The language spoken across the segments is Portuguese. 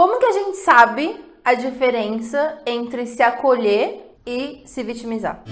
Como que a gente sabe a diferença entre se acolher e se vitimizar?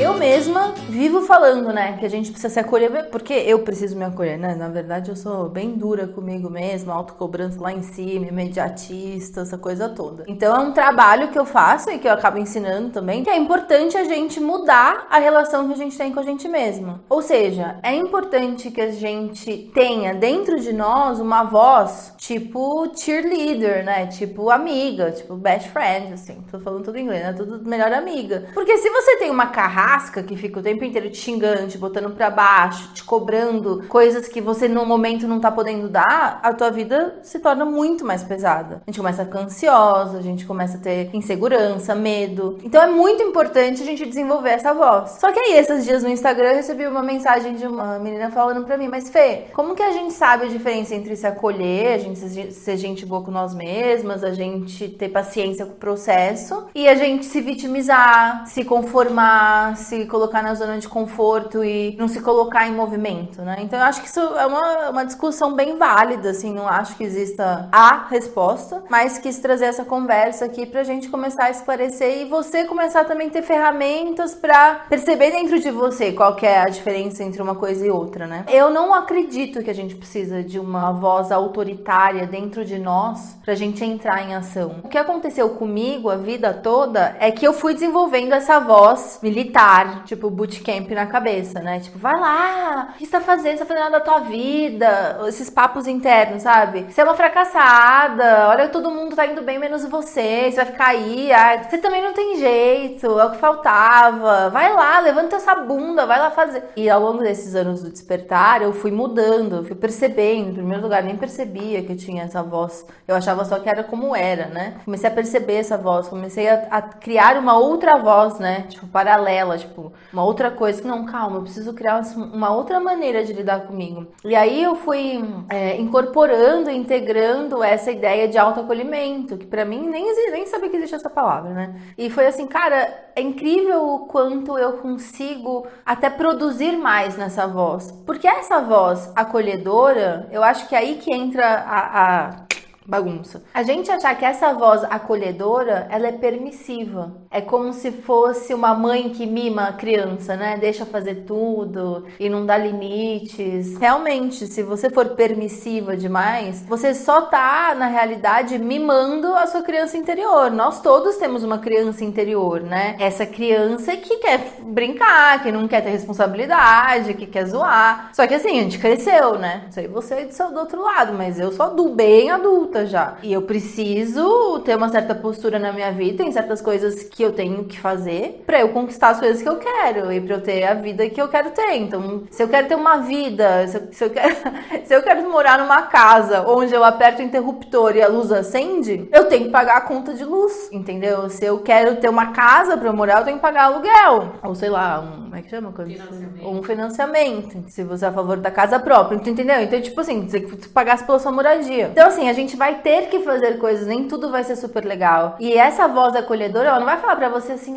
Eu mesma vivo falando, né, que a gente precisa se acolher, porque eu preciso me acolher, né? Na verdade, eu sou bem dura comigo mesma, autocobrança lá em cima, imediatista, essa coisa toda. Então, é um trabalho que eu faço e que eu acabo ensinando também, que é importante a gente mudar a relação que a gente tem com a gente mesma. Ou seja, é importante que a gente tenha dentro de nós uma voz tipo cheerleader, né? Tipo amiga, tipo best friend, assim. Tô falando tudo em inglês, né? Tudo melhor amiga. Porque se você tem uma carrasca que fica o tempo inteiro te xingando, te botando pra baixo, te cobrando coisas que você no momento não tá podendo dar, a tua vida se torna muito mais pesada. A gente começa a ficar ansiosa, a gente começa a ter insegurança, medo. Então é muito importante a gente desenvolver essa voz. Só que aí, esses dias no Instagram, eu recebi uma mensagem de uma menina falando pra mim, mas Fê, como que a gente sabe a diferença entre se acolher, a gente ser gente boa com nós mesmas, a gente ter paciência com o processo e a gente se vitimizar, se conformar, se colocar na zona de conforto e não se colocar em movimento, né? Então eu acho que isso é uma discussão bem válida, assim, não acho que exista a resposta, mas quis trazer essa conversa aqui pra gente começar a esclarecer e você começar também a ter ferramentas pra perceber dentro de você qual que é a diferença entre uma coisa e outra, né? Eu não acredito que a gente precisa de uma voz autoritária dentro de nós pra gente entrar em ação. O que aconteceu comigo a vida toda é que eu fui desenvolvendo essa voz militar, tipo bootcamp na cabeça, né? Tipo, vai lá, o que você tá fazendo? Você tá fazendo nada da tua vida? Esses papos internos, sabe? Você é uma fracassada, olha que todo mundo tá indo bem menos você vai ficar aí, você também não tem jeito, é o que faltava, vai lá, levanta essa bunda, vai lá fazer. E ao longo desses anos do despertar, eu fui mudando, eu fui percebendo, em primeiro lugar, nem percebia que eu tinha essa voz, eu achava só que era como era, né? Comecei a perceber essa voz, comecei a criar uma outra voz, né? Tipo, paralela, tipo, uma outra coisa, que não, calma, eu preciso criar uma outra maneira de lidar comigo. E aí eu fui incorporando, integrando essa ideia de autoacolhimento, que pra mim nem sabia que existe essa palavra, né? E foi assim, cara, é incrível o quanto eu consigo até produzir mais nessa voz. Porque essa voz acolhedora, eu acho que é aí que entra a bagunça. A gente achar que essa voz acolhedora, ela é permissiva. É como se fosse uma mãe que mima a criança, né? Deixa fazer tudo e não dá limites. Realmente, se você for permissiva demais, você só tá, na realidade, mimando a sua criança interior. Nós todos temos uma criança interior, né? Essa criança que quer brincar, que não quer ter responsabilidade, que quer zoar. Só que assim, a gente cresceu, né? Não sei você do outro lado, mas eu sou bem adulta já. E eu preciso ter uma certa postura na minha vida, tem certas coisas que eu tenho que fazer pra eu conquistar as coisas que eu quero e pra eu ter a vida que eu quero ter. Então, se eu quero ter uma vida, se eu quero morar numa casa onde eu aperto o interruptor e a luz acende, eu tenho que pagar a conta de luz, entendeu? Se eu quero ter uma casa pra eu morar, eu tenho que pagar aluguel. Ou sei lá, como é que chama? Um financiamento. Se você é a favor da casa própria, entendeu? Então, tipo assim, você pagasse pela sua moradia. Então, assim, a gente vai ter que fazer coisas, nem tudo vai ser super legal. E essa voz acolhedora, ela não vai falar pra você assim,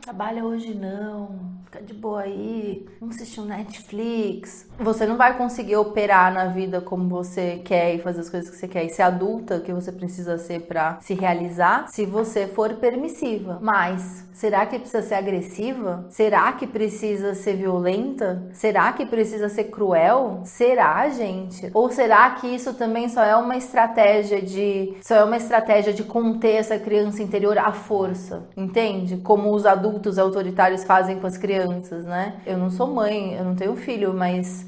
trabalha hoje não, fica de boa aí, vamos assistir um Netflix. Você não vai conseguir operar na vida como você quer e fazer as coisas que você quer e ser adulta que você precisa ser pra se realizar se você for permissiva. Mas, será que precisa ser agressiva? Será que precisa ser violenta? Será que precisa ser cruel? Será, gente? Ou será que isso também só é uma estratégia de conter essa criança interior à força, entende? Como os adultos autoritários fazem com as crianças, né? Eu não sou mãe, eu não tenho filho, mas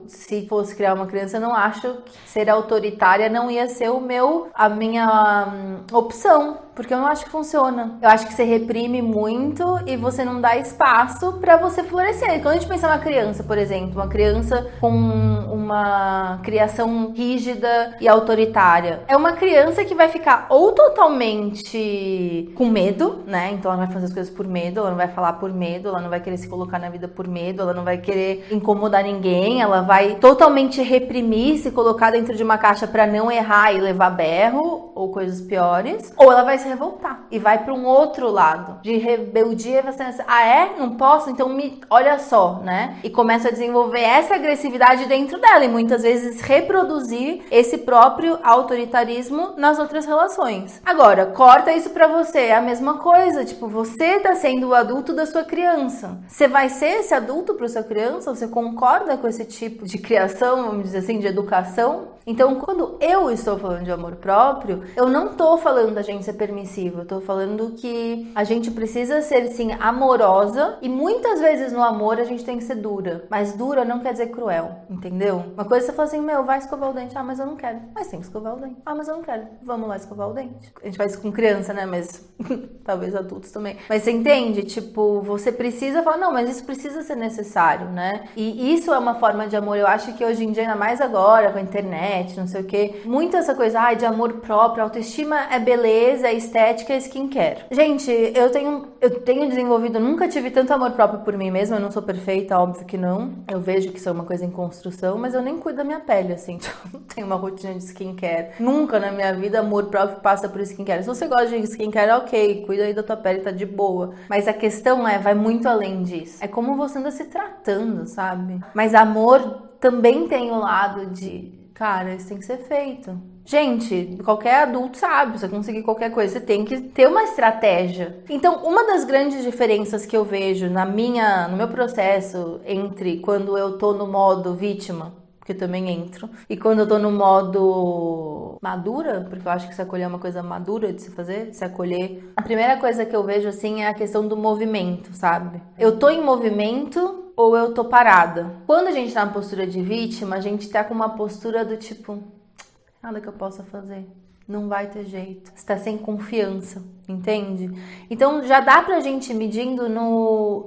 se fosse criar uma criança, eu não acho que ser autoritária não ia ser a minha opção, porque eu não acho que funciona. Eu acho que você reprime muito e você não dá espaço pra você florescer. Quando a gente pensa numa criança, por exemplo, uma criança com uma criação rígida e autoritária, é uma criança que vai ficar ou totalmente com medo, né? Então ela vai fazer as coisas por medo, ela não vai falar por medo, ela não vai querer se colocar na vida por medo, ela não vai querer incomodar ninguém, ela vai totalmente reprimir, se colocar dentro de uma caixa pra não errar e levar berro. ou coisas piores, ou ela vai se revoltar e vai para um outro lado de rebeldia. Você não posso? Então olha só, né? E começa a desenvolver essa agressividade dentro dela e muitas vezes reproduzir esse próprio autoritarismo nas outras relações. Agora, corta isso pra você, é a mesma coisa, tipo, você tá sendo o adulto da sua criança. Você vai ser esse adulto pra sua criança? Você concorda com esse tipo de criação, vamos dizer assim, de educação? Então, quando eu estou falando de amor próprio, eu não tô falando da gente ser permissiva, eu tô falando que a gente precisa ser, sim, amorosa e muitas vezes no amor a gente tem que ser dura. Mas dura não quer dizer cruel, entendeu? Uma coisa é você fala assim, vai escovar o dente. Ah, mas eu não quero. Mas tem que escovar o dente. Ah, mas eu não quero. Vamos lá escovar o dente. A gente faz isso com criança, né? Mas talvez adultos também. Mas você entende? Tipo, você precisa falar, não, mas isso precisa ser necessário, né? E isso é uma forma de amor. Eu acho que hoje em dia, ainda mais agora, com a internet, não sei o quê, muito essa coisa, de amor próprio, autoestima é beleza, é estética, é skincare. Gente, eu tenho desenvolvido, nunca tive tanto amor próprio por mim mesma, eu não sou perfeita, óbvio que não. Eu vejo que isso é uma coisa em construção, mas eu nem cuido da minha pele, assim, não tenho uma rotina de skincare. Nunca na minha vida amor próprio passa por skincare. Se você gosta de skincare, ok, cuida aí da tua pele, tá de boa. Mas a questão vai muito além disso. É como você anda se tratando, sabe? Mas amor também tem o lado de, cara, isso tem que ser feito. Gente, qualquer adulto sabe, você conseguir qualquer coisa, você tem que ter uma estratégia. Então, uma das grandes diferenças que eu vejo no meu processo entre quando eu tô no modo vítima, que eu também entro, e quando eu tô no modo madura, porque eu acho que se acolher é uma coisa madura de se fazer, se acolher. A primeira coisa que eu vejo, assim, é a questão do movimento, sabe? Eu tô em movimento ou eu tô parada? Quando a gente tá na postura de vítima, a gente tá com uma postura do tipo, nada que eu possa fazer, não vai ter jeito, você tá sem confiança, entende? Então já dá pra gente ir medindo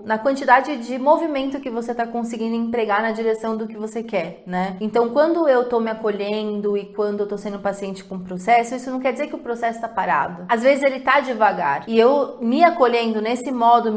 na quantidade de movimento que você tá conseguindo empregar na direção do que você quer, né? Então quando eu tô me acolhendo e quando eu tô sendo paciente com o processo, isso não quer dizer que o processo tá parado. Às vezes ele tá devagar. E eu me acolhendo, nesse modo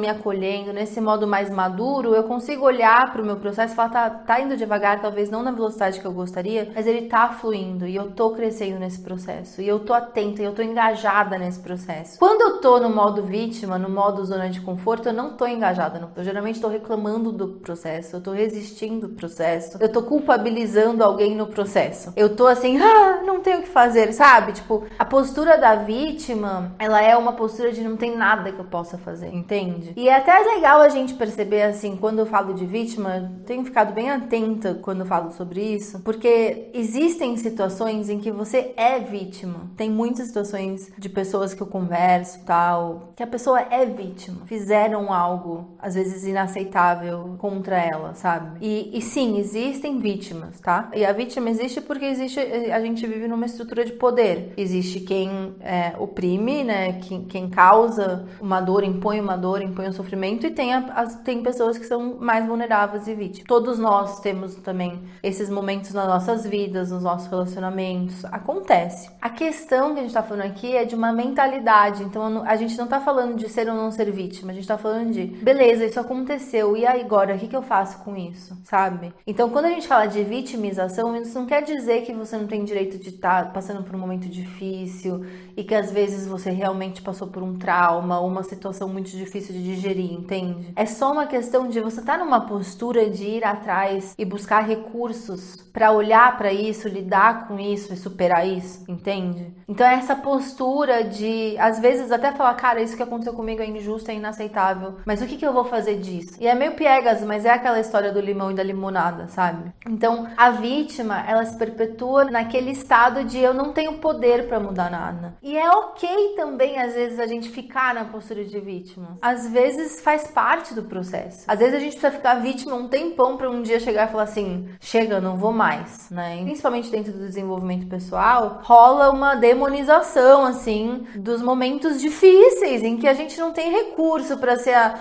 mais maduro, eu consigo olhar pro meu processo e falar, tá indo devagar, talvez não na velocidade que eu gostaria, mas ele tá fluindo e eu tô crescendo nesse processo. E eu tô atenta, e eu tô engajada nesse processo. Quando eu tô no modo vítima, no modo zona de conforto, eu não tô engajada. Eu geralmente tô reclamando do processo, eu tô resistindo do processo, eu tô culpabilizando alguém no processo. Eu tô assim, não tenho o que fazer, sabe? Tipo, a postura da vítima, ela é uma postura de não tem nada que eu possa fazer, entende? E é até legal a gente perceber, assim, quando eu falo de vítima, eu tenho ficado bem atenta quando eu falo sobre isso, porque existem situações em que você é vítima. Tem muitas situações de pessoas que eu converso, tal, que a pessoa é vítima. Fizeram algo, às vezes, inaceitável contra ela, sabe? E sim, existem vítimas, tá? E a vítima existe porque a gente vive numa estrutura de poder. Existe quem oprime, né? Quem causa uma dor, impõe um sofrimento, e tem pessoas que são mais vulneráveis e vítimas. Todos nós temos também esses momentos nas nossas vidas, nos nossos relacionamentos. Acontece. A questão que a gente tá falando aqui é de uma mentalidade. Então, a gente não tá falando de ser ou não ser vítima. A gente tá falando de, beleza, isso aconteceu. E aí, agora, o que eu faço com isso? Sabe? Então, quando a gente fala de vitimização, isso não quer dizer que você não tem direito de estar passando por um momento difícil e que, às vezes, você realmente passou por um trauma ou uma situação muito difícil de digerir, entende? É só uma questão de você estar numa postura de ir atrás e buscar recursos pra olhar pra isso, lidar com isso e superar isso, entende? Então, é essa postura de, às vezes, até falar, cara, isso que aconteceu comigo é injusto, é inaceitável, mas o que eu vou fazer disso? E é meio piegas, mas é aquela história do limão e da limonada, sabe? Então, a vítima, ela se perpetua naquele estado de eu não tenho poder pra mudar nada. E é ok também, às vezes, a gente ficar na postura de vítima. Às vezes, faz parte do processo. Às vezes, a gente precisa ficar vítima um tempão pra um dia chegar e falar assim, chega, não vou mais, né? E principalmente dentro do desenvolvimento pessoal, rola uma demonização, assim, dos momentos difíceis, em que a gente não tem recurso pra ser a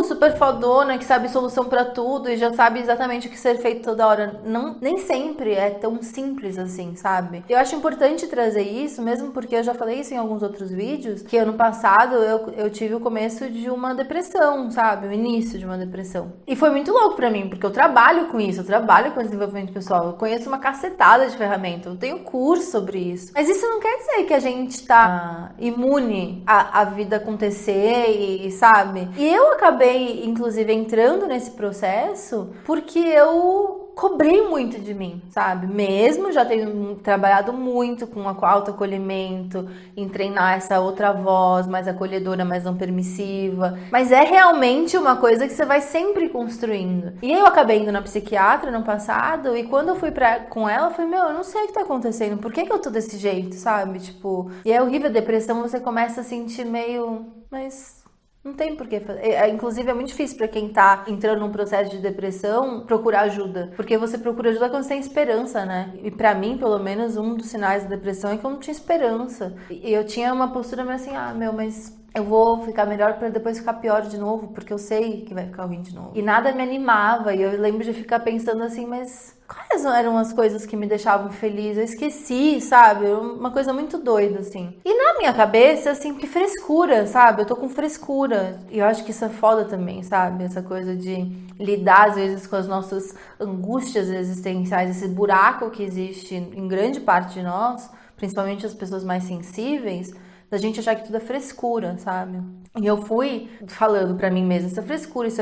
super fodona que sabe solução pra tudo e já sabe exatamente o que ser feito toda hora. Não, nem sempre é tão simples assim, sabe? Eu acho importante trazer isso, mesmo porque eu já falei isso em alguns outros vídeos, que ano passado eu tive o começo de uma depressão, sabe? O início de uma depressão. E foi muito louco pra mim, porque eu trabalho com isso, eu trabalho com desenvolvimento pessoal, eu conheço uma cacetada de ferramentas, eu tenho curso sobre isso. Mas isso não quer dizer que a gente tá imune à vida acontecer e sabe? E eu acabei, inclusive, entrando nesse processo porque eu cobrei muito de mim, sabe? Mesmo já tendo trabalhado muito com autoacolhimento, em treinar essa outra voz mais acolhedora, mais não permissiva. Mas é realmente uma coisa que você vai sempre construindo. E eu acabei indo na psiquiatra no passado, e quando eu fui com ela, eu falei, meu, eu não sei o que tá acontecendo, por que eu tô desse jeito, sabe? Tipo, e é horrível a depressão, você começa a sentir meio, mas não tem por que fazer. Inclusive, é muito difícil pra quem tá entrando num processo de depressão procurar ajuda. Porque você procura ajuda quando você tem esperança, né? E pra mim, pelo menos, um dos sinais da depressão é que eu não tinha esperança. E eu tinha uma postura meio assim, mas eu vou ficar melhor pra depois ficar pior de novo, porque eu sei que vai ficar ruim de novo. E nada me animava, e eu lembro de ficar pensando assim, mas quais eram as coisas que me deixavam feliz? Eu esqueci, sabe? Uma coisa muito doida, assim. E na minha cabeça, assim, que frescura, sabe? Eu tô com frescura. E eu acho que isso é foda também, sabe? Essa coisa de lidar, às vezes, com as nossas angústias existenciais, esse buraco que existe em grande parte de nós, principalmente as pessoas mais sensíveis, da gente achar que tudo é frescura, sabe? E eu fui falando pra mim mesma, isso é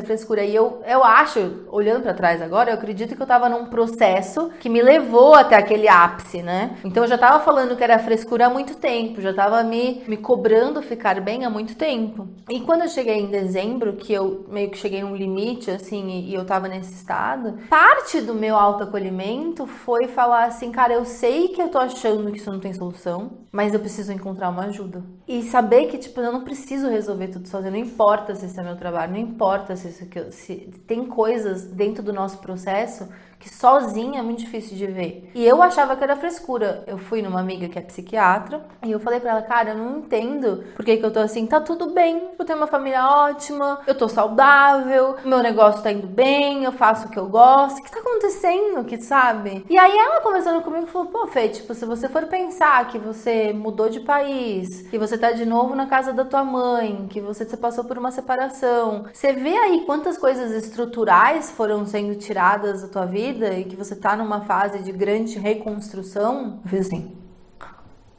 frescura. E eu acho, olhando pra trás agora, eu acredito que eu tava num processo que me levou até aquele ápice, né? Então eu já tava falando que era frescura há muito tempo, já tava me cobrando ficar bem há muito tempo. E quando eu cheguei em dezembro, que eu meio que cheguei num limite, assim, e eu tava nesse estado, parte do meu autoacolhimento foi falar assim, cara, eu sei que eu tô achando que isso não tem solução, mas eu preciso encontrar uma ajuda. E saber que, tipo, eu não preciso resolver tudo sozinho, não importa se esse é meu trabalho, não importa se tem coisas dentro do nosso processo que sozinha é muito difícil de ver. E eu achava que era frescura. Eu fui numa amiga que é psiquiatra e eu falei pra ela, cara, eu não entendo por que eu tô assim, tá tudo bem, eu tenho uma família ótima, eu tô saudável, meu negócio tá indo bem, eu faço o que eu gosto, o que tá acontecendo, que sabe? E aí ela conversando comigo falou, pô, Fê, tipo, se você for pensar que você mudou de país, que você tá de novo na casa da tua mãe, que você passou por uma separação, você vê aí quantas coisas estruturais foram sendo tiradas da tua vida e que você tá numa fase de grande reconstrução. Eu fiz assim,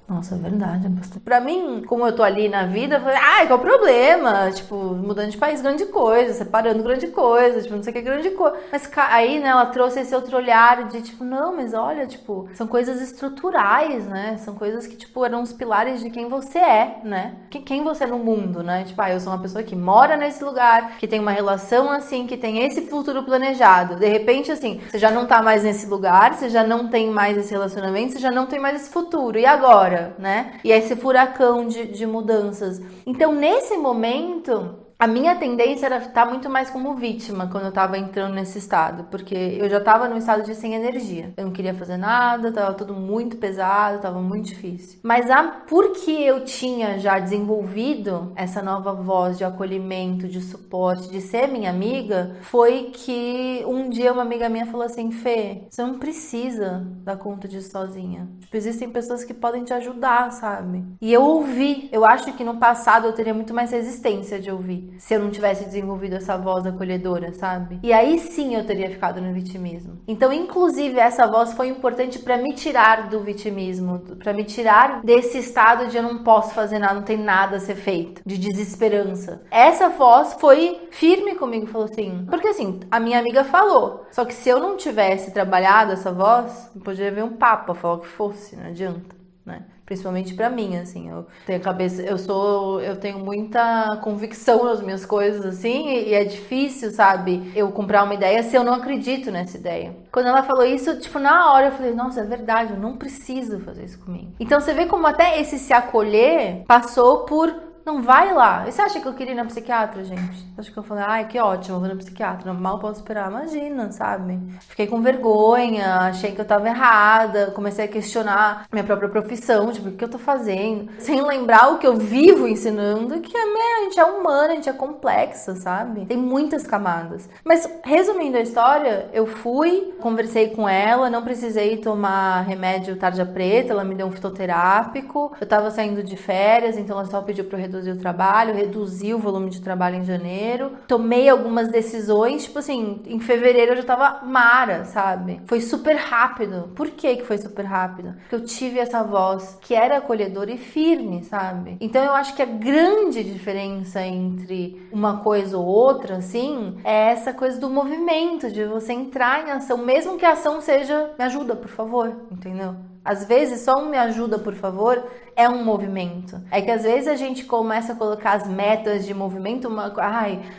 nossa, é verdade. Pra mim, como eu tô ali na vida, eu falei, qual o problema? Tipo, mudando de país, grande coisa, separando, grande coisa, tipo, não sei o que, grande coisa. Mas aí, né, ela trouxe esse outro olhar de, tipo, não, mas olha, tipo, são coisas estruturais, né? São coisas que, tipo, eram os pilares de quem você é, né? Quem você é no mundo, né? Tipo, eu sou uma pessoa que mora nesse lugar, que tem uma relação assim, que tem esse futuro planejado. De repente, assim, você já não tá mais nesse lugar, você já não tem mais esse relacionamento, você já não tem mais esse futuro. E agora? Né? E esse furacão de mudanças. Então, nesse momento, a minha tendência era estar muito mais como vítima quando eu tava entrando nesse estado, porque eu já tava num estado de sem energia. Eu não queria fazer nada, tava tudo muito pesado, tava muito difícil. Mas porque eu tinha já desenvolvido essa nova voz de acolhimento, de suporte, de ser minha amiga, foi que um dia uma amiga minha falou assim, Fê, você não precisa dar conta disso sozinha. Tipo, existem pessoas que podem te ajudar, sabe? E eu ouvi. Eu acho que no passado eu teria muito mais resistência de ouvir, se eu não tivesse desenvolvido essa voz acolhedora, sabe? E aí sim eu teria ficado no vitimismo. Então, inclusive, essa voz foi importante pra me tirar do vitimismo, pra me tirar desse estado de eu não posso fazer nada, não tem nada a ser feito, de desesperança. Essa voz foi firme comigo, falou assim, porque assim, a minha amiga falou, só que se eu não tivesse trabalhado essa voz, eu poderia ver um papa, falar o que fosse, não adianta, né? Principalmente pra mim, assim, eu tenho cabeça, eu tenho muita convicção nas minhas coisas, assim, e é difícil, sabe, eu comprar uma ideia se eu não acredito nessa ideia. Quando ela falou isso, tipo, na hora eu falei, nossa, é verdade, eu não preciso fazer isso comigo. Então você vê como até esse se acolher passou por não vai lá. E você acha que eu queria ir na psiquiatra, gente? Acho que eu falei, que ótimo, eu vou na psiquiatra. Mal posso esperar. Imagina, sabe? Fiquei com vergonha, achei que eu tava errada, comecei a questionar minha própria profissão, tipo, o que eu tô fazendo? Sem lembrar o que eu vivo ensinando, que a gente é humana, a gente é complexa, sabe? Tem muitas camadas. Mas, resumindo a história, eu fui, conversei com ela, não precisei tomar remédio tarja preta, ela me deu um fitoterápico, eu tava saindo de férias, então ela só pediu pra eu reduzir o trabalho, reduzi o volume de trabalho em janeiro, tomei algumas decisões, tipo assim, em fevereiro eu já tava mara, sabe? Foi super rápido. Por que foi super rápido? Porque eu tive essa voz que era acolhedora e firme, sabe? Então eu acho que a grande diferença entre uma coisa ou outra, assim, é essa coisa do movimento, de você entrar em ação, mesmo que a ação seja, me ajuda, por favor, entendeu? Às vezes, só um me ajuda, por favor, é um movimento. É que às vezes a gente começa a colocar as metas de movimento,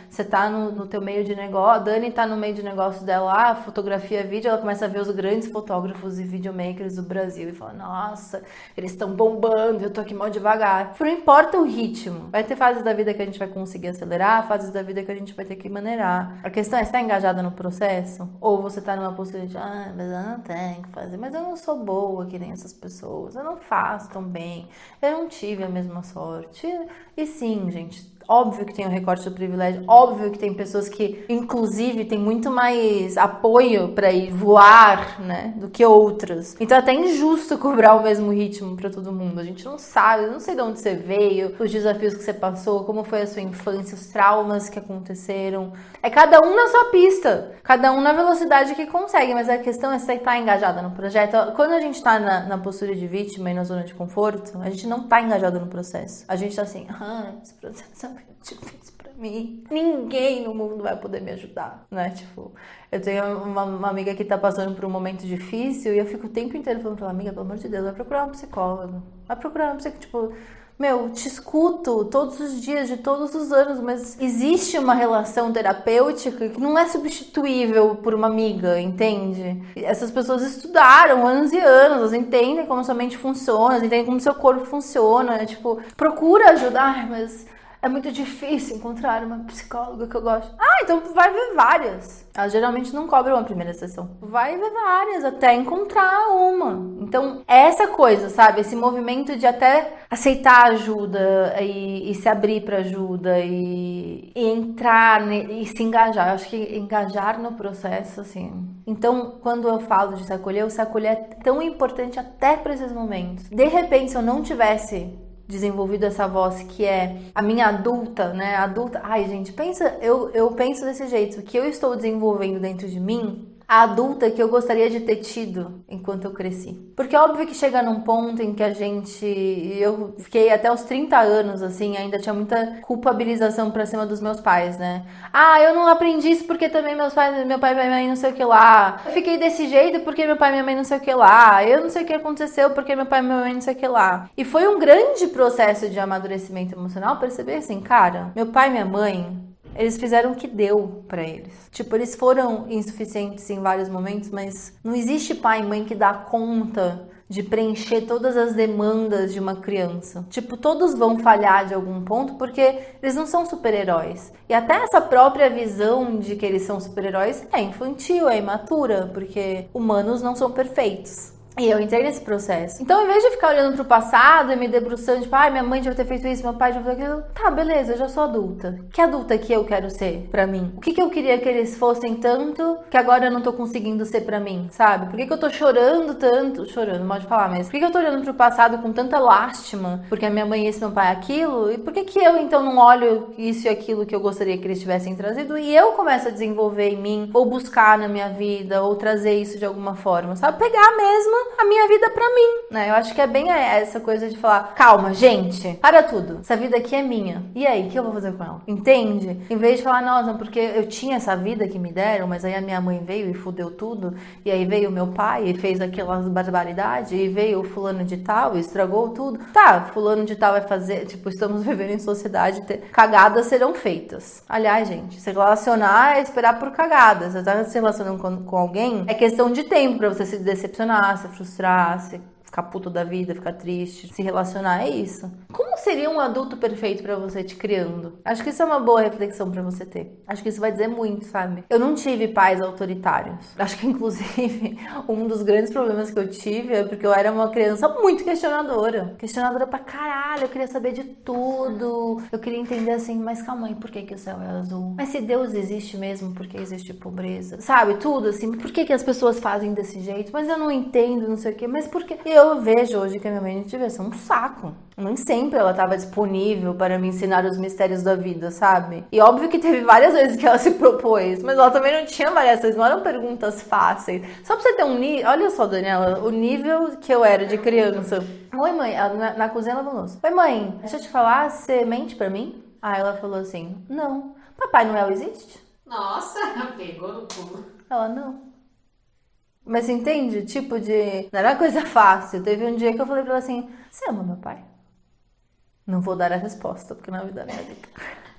você tá no teu meio de negócio, a Dani tá no meio de negócio dela lá, fotografia, vídeo, ela começa a ver os grandes fotógrafos e videomakers do Brasil e fala, nossa, eles estão bombando, eu tô aqui mal devagar. Não importa o ritmo, vai ter fases da vida que a gente vai conseguir acelerar, fases da vida que a gente vai ter que maneirar. A questão é, você tá engajada no processo? Ou você tá numa postura de, mas eu não tenho que fazer, mas eu não sou boa que nem essas pessoas, eu não faço tão bem, eu não tive a mesma sorte. E sim, gente, óbvio que tem o recorte do privilégio, óbvio que tem pessoas que, inclusive, tem muito mais apoio para ir voar, né, do que outras. Então é até injusto cobrar o mesmo ritmo para todo mundo. A gente não sabe, eu não sei de onde você veio, os desafios que você passou, como foi a sua infância, os traumas que aconteceram. É cada um na sua pista, cada um na velocidade que consegue, mas a questão é você estar engajada no projeto. Quando a gente tá na postura de vítima e na zona de conforto, a gente não tá engajado no processo. A gente tá assim, esse processo é muito difícil pra mim. Ninguém no mundo vai poder me ajudar, né? Tipo, eu tenho uma amiga que tá passando por um momento difícil e eu fico o tempo inteiro falando pra ela, amiga, pelo amor de Deus, vai procurar um psicólogo. Vai procurar um psicólogo, tipo... Meu, te escuto todos os dias, de todos os anos, mas existe uma relação terapêutica que não é substituível por uma amiga, entende? Essas pessoas estudaram anos e anos, elas entendem como sua mente funciona, elas entendem como seu corpo funciona, né? Tipo, procura ajudar, mas é muito difícil encontrar uma psicóloga que eu gosto. Então vai ver várias. Elas geralmente não cobram a primeira sessão. Vai ver várias até encontrar uma. Então, essa coisa, sabe? Esse movimento de até aceitar ajuda e se abrir para ajuda e entrar e se engajar. Eu acho que engajar no processo, assim. Então, quando eu falo de se acolher, o se acolher é tão importante até para esses momentos. De repente, se eu não tivesse desenvolvido essa voz que é a minha adulta, né? Adulta. Gente, pensa, eu penso desse jeito, que eu estou desenvolvendo dentro de mim a adulta que eu gostaria de ter tido enquanto eu cresci. Porque é óbvio que chega num ponto em que eu fiquei até os 30 anos, assim, ainda tinha muita culpabilização pra cima dos meus pais, né? Eu não aprendi isso porque também meu pai e minha mãe não sei o que lá. Eu fiquei desse jeito porque meu pai e minha mãe não sei o que lá. Eu não sei o que aconteceu porque meu pai e minha mãe não sei o que lá. E foi um grande processo de amadurecimento emocional perceber assim, cara, meu pai e minha mãe, eles fizeram o que deu pra eles. Tipo, eles foram insuficientes em vários momentos, mas não existe pai e mãe que dá conta de preencher todas as demandas de uma criança. Tipo, todos vão falhar de algum ponto porque eles não são super-heróis. E até essa própria visão de que eles são super-heróis é infantil, é imatura, porque humanos não são perfeitos. E eu entrei nesse processo. Então, em vez de ficar olhando pro passado e me debruçando, tipo, minha mãe devia ter feito isso, meu pai devia ter feito aquilo. Tá, beleza, eu já sou adulta. Que adulta que eu quero ser pra mim? O que eu queria que eles fossem tanto que agora eu não tô conseguindo ser pra mim, sabe? Por que eu tô chorando tanto? Chorando, mal de falar, mas por que eu tô olhando pro passado com tanta lástima? Porque a minha mãe isso, meu pai aquilo? E por que eu, então, não olho isso e aquilo que eu gostaria que eles tivessem trazido? E eu começo a desenvolver em mim, ou buscar na minha vida, ou trazer isso de alguma forma, sabe? Pegar mesmo a minha vida pra mim, né? Eu acho que é bem essa coisa de falar, calma, gente, para tudo. Essa vida aqui é minha. E aí, o que eu vou fazer com ela? Entende? Em vez de falar, nossa, porque eu tinha essa vida que me deram, mas aí a minha mãe veio e fudeu tudo, e aí veio o meu pai e fez aquelas barbaridades, e veio o fulano de tal e estragou tudo. Tá, fulano de tal vai fazer, tipo, estamos vivendo em sociedade, cagadas serão feitas. Aliás, gente, se relacionar é esperar por cagadas. Você tá se relacionando com alguém, é questão de tempo pra você se decepcionar, se frustrar, se ficar puto da vida, ficar triste, se relacionar, é isso. Como seria um adulto perfeito pra você te criando? Acho que isso é uma boa reflexão pra você ter. Acho que isso vai dizer muito, sabe? Eu não tive pais autoritários. Acho que, inclusive, um dos grandes problemas que eu tive é porque eu era uma criança muito questionadora. Questionadora pra caralho, eu queria saber de tudo. Eu queria entender assim, mas calma aí, por que o céu é azul? Mas se Deus existe mesmo, por que existe pobreza? Sabe, tudo assim, por que as pessoas fazem desse jeito? Mas eu não entendo, não sei o quê, mas por que... eu vejo hoje que a minha mãe devia ser um saco. Nem sempre ela estava disponível para me ensinar os mistérios da vida, sabe? E óbvio que teve várias vezes que ela se propôs, mas ela também não tinha variações, não eram perguntas fáceis. Só pra você ter um nível... Olha só, Daniela, o nível que eu era de criança. Oi, mãe. Ela, na cozinha ela falou: oi, mãe, deixa eu te falar, você mente pra mim? Aí ela falou assim: não. Papai Noel existe? Nossa, pegou no pulo. Ela, não. Mas você entende? Tipo de... Não era coisa fácil. Teve um dia que eu falei pra ela assim: você ama meu pai? Não vou dar a resposta, porque na vida é rica.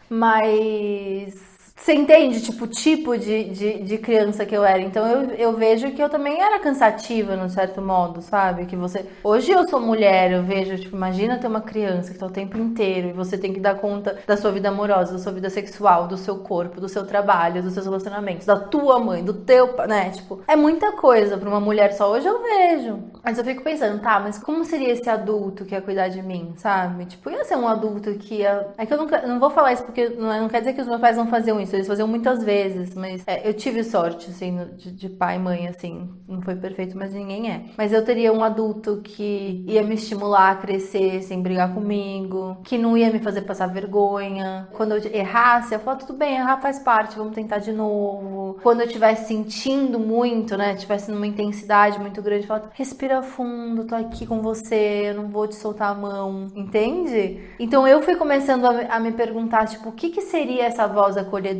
Mas... Você entende, tipo, o tipo de criança que eu era? Então eu vejo que eu também era cansativa, num certo modo, sabe? Que você... Hoje eu sou mulher, eu vejo, tipo, imagina ter uma criança que tá o tempo inteiro e você tem que dar conta da sua vida amorosa, da sua vida sexual, do seu corpo, do seu trabalho, dos seus relacionamentos, da tua mãe, do teu... né? Tipo, é muita coisa pra uma mulher só. Hoje eu vejo. Mas eu fico pensando, tá, mas como seria esse adulto que ia cuidar de mim, sabe? Tipo, ia ser um adulto que ia... É que eu não vou falar isso porque não quer dizer que os meus pais não faziam isso. Eles faziam muitas vezes, mas eu tive sorte, assim, de pai e mãe, assim, não foi perfeito, mas ninguém é. Mas eu teria um adulto que ia me estimular a crescer sem brigar comigo, que não ia me fazer passar vergonha. Quando eu errasse, eu falava, tudo bem, errar faz parte, vamos tentar de novo. Quando eu estivesse sentindo muito, né, estivesse numa intensidade muito grande, eu falava, respira fundo, tô aqui com você, eu não vou te soltar a mão, entende? Então eu fui começando a me perguntar, tipo, o que seria essa voz acolhedora?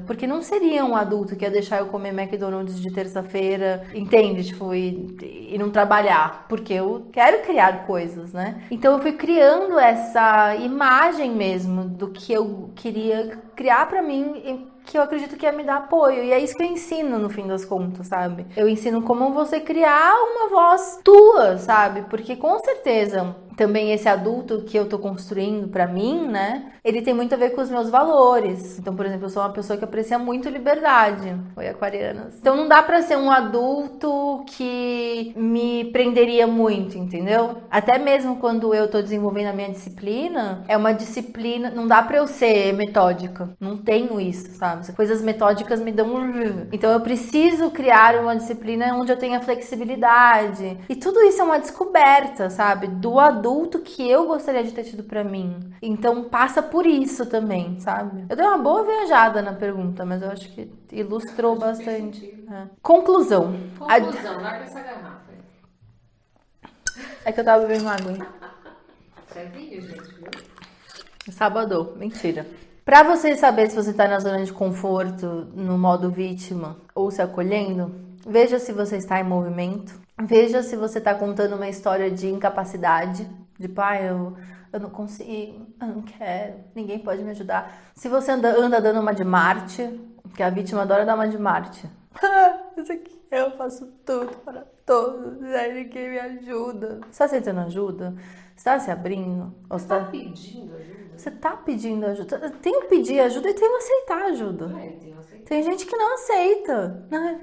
Porque não seria um adulto que ia deixar eu comer McDonald's de terça-feira, entende? Tipo, e não trabalhar, porque eu quero criar coisas, né? Então eu fui criando essa imagem mesmo do que eu queria criar pra mim, que eu acredito que ia me dar apoio. E é isso que eu ensino no fim das contas, sabe? Eu ensino como você criar uma voz tua, sabe? Porque com certeza também esse adulto que eu tô construindo pra mim, né? Ele tem muito a ver com os meus valores. Então, por exemplo, eu sou uma pessoa que aprecia muito liberdade. Oi, aquarianas. Então não dá pra ser um adulto que me prenderia muito, entendeu? Até mesmo quando eu tô desenvolvendo a minha disciplina, é uma disciplina, não dá pra eu ser metódica. Não tenho isso, sabe? Coisas metódicas me dão um... Então eu preciso criar uma disciplina onde eu tenha flexibilidade. E tudo isso é uma descoberta, sabe? Do adulto que eu gostaria de ter tido pra mim. Então passa por isso também, sabe? Eu dei uma boa viajada na pergunta, mas eu acho que ilustrou bastante. É. Conclusão. Conclusão, larga essa garrafa aí. É que eu tava bebendo água, hein? Isso é vídeo, gente, viu? Sábado, mentira. Pra você saber se você tá na zona de conforto, no modo vítima ou se acolhendo, veja se você está em movimento. Veja se você tá contando uma história de incapacidade, de pai, eu não consigo, eu não quero, ninguém pode me ajudar. Se você anda dando uma de Marte, que a vítima adora dar uma de Marte. Isso aqui, eu faço tudo para todos, aí ninguém me ajuda. Você tá aceitando ajuda? Você tá se abrindo? Ou Você tá pedindo ajuda? Você tá pedindo ajuda? Tem o pedir ajuda e tem o aceitar ajuda. Tem gente que não aceita, né?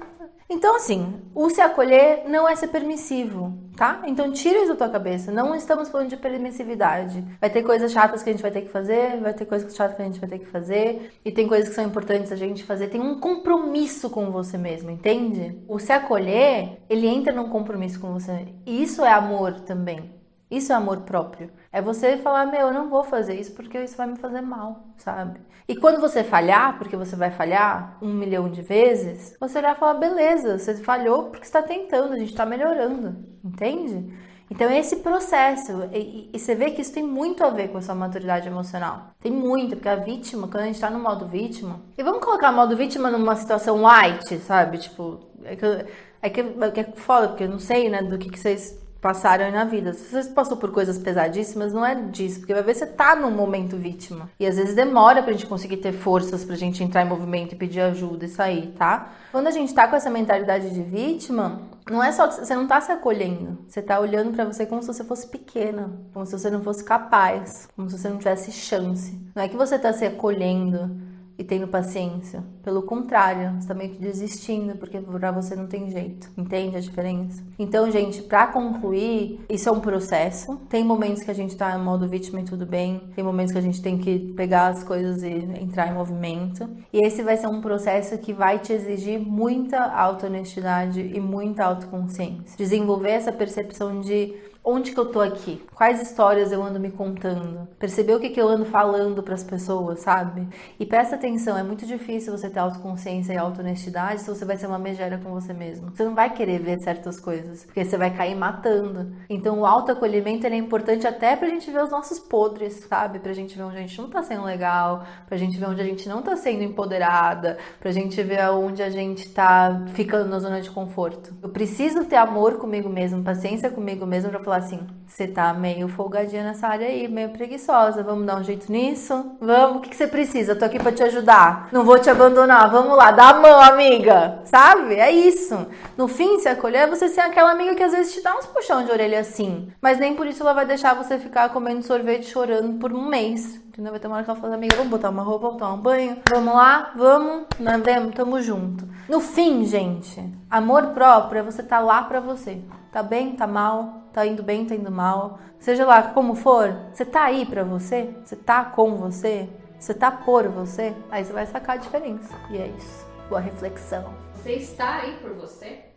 Então, assim, o se acolher não é ser permissivo, tá? Então, tira isso da tua cabeça. Não estamos falando de permissividade. Vai ter coisas chatas que a gente vai ter que fazer, vai ter coisas chatas que a gente vai ter que fazer, e tem coisas que são importantes a gente fazer. Tem um compromisso com você mesmo, entende? O se acolher, ele entra num compromisso com você. E isso é amor também. Isso é amor próprio. É você falar, meu, eu não vou fazer isso porque isso vai me fazer mal, sabe? E quando você falhar, porque você vai falhar 1 milhão de vezes, você vai falar, beleza, você falhou porque você está tentando, a gente está melhorando, entende? Então é esse processo, e você vê que isso tem muito a ver com a sua maturidade emocional. Tem muito, porque a vítima, quando a gente tá no modo vítima... E vamos colocar o modo vítima numa situação light, sabe? Tipo, é que é foda, porque eu não sei, né, do que vocês passaram aí na vida. Se vocês passou por coisas pesadíssimas, não é disso, porque vai ver você tá num momento vítima. E às vezes demora pra gente conseguir ter forças pra gente entrar em movimento e pedir ajuda e sair, tá? Quando a gente tá com essa mentalidade de vítima, não é só, você não tá se acolhendo, você tá olhando pra você como se você fosse pequena, como se você não fosse capaz, como se você não tivesse chance. Não é que você tá se acolhendo e tendo paciência. Pelo contrário, você tá meio que desistindo, porque pra você não tem jeito. Entende a diferença? Então, gente, pra concluir, isso é um processo. Tem momentos que a gente tá em modo vítima e tudo bem. Tem momentos que a gente tem que pegar as coisas e entrar em movimento. E esse vai ser um processo que vai te exigir muita auto-honestidade e muita autoconsciência. Desenvolver essa percepção de onde que eu tô aqui? Quais histórias eu ando me contando? Perceber o que eu ando falando pras pessoas, sabe? E presta atenção, é muito difícil você ter autoconsciência e auto-honestidade se você vai ser uma megera com você mesmo. Você não vai querer ver certas coisas, porque você vai cair matando. Então o autoacolhimento ele é importante até pra gente ver os nossos podres, sabe? Pra gente ver onde a gente não tá sendo legal, pra gente ver onde a gente não tá sendo empoderada, pra gente ver onde a gente tá ficando na zona de conforto. Eu preciso ter amor comigo mesmo, paciência comigo mesmo pra falar assim, você tá meio folgadinha nessa área aí, meio preguiçosa, vamos dar um jeito nisso? Vamos, o que você precisa? Eu tô aqui pra te ajudar, não vou te abandonar, vamos lá, dá a mão, amiga, sabe? É isso. No fim, se acolher é você ser aquela amiga que às vezes te dá uns puxão de orelha assim, mas nem por isso ela vai deixar você ficar comendo sorvete chorando por um mês. Entendeu? Vai ter uma hora que ela fala, amiga, vamos botar uma roupa, vamos tomar um banho, vamos lá, vamos, nós vemos, tamo junto. No fim, gente, amor próprio é você tá lá pra você. Tá bem, tá mal, tá indo bem, tá indo mal. Seja lá como for, você tá aí pra você, você tá com você, você tá por você, aí você vai sacar a diferença. E é isso. Boa reflexão. Você está aí por você?